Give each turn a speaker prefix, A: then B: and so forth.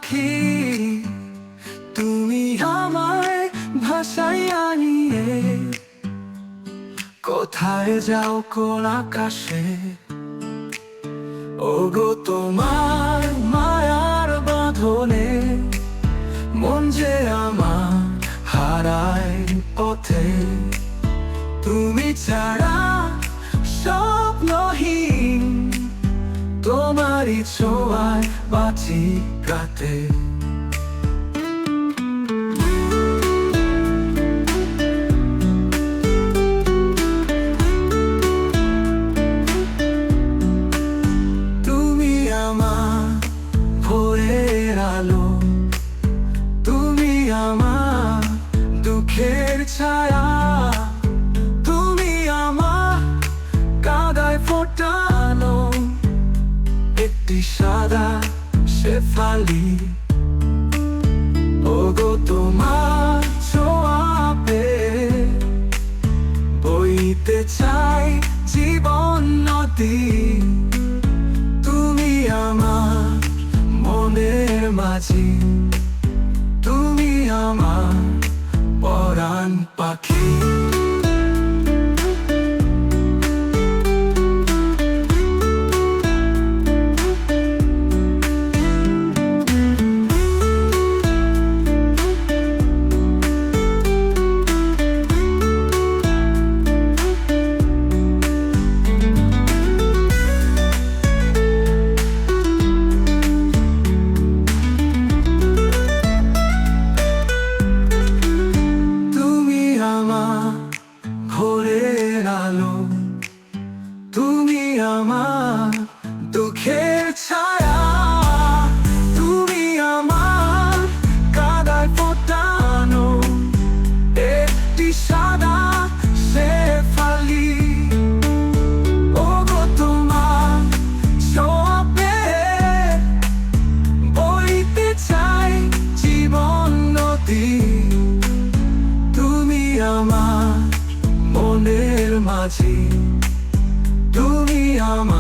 A: পাখি, তুমি আমায় ভাসাইয়া নিয়ে কোথায় যাও কোন আকাশে। ওগো তোমার মায়ার বাঁধনে মন যে আমার হারায় পথে। তুমি ছাড়া স্বপ্নহীন, তোমারই ছোঁয়ায় বাঁচি রাতে। তুমি আমার ভোরের আলো, তুমি আমার দুঃখের ছায়া, তুমি আমার কাঁদায় ফোটানো একটি সাদা শেফালি। ওগো তোমার ছোঁয়া পেয়ে বইতে চাই জীবন নদী। তুমি আমার মনের মাঝি, তুমি আমার পরাণ পাখি। ভোরের আলো, তুমি আমার দুঃখের ছায়া, তুমি আমার কাঁদায় ফোটানো একটি সাদা শেফালি। ওগো তোমার ছোঁয়া পেয়ে বইতে চাই জীবন নদী। তুমি আমার মনের মাঝি, তুমি আমার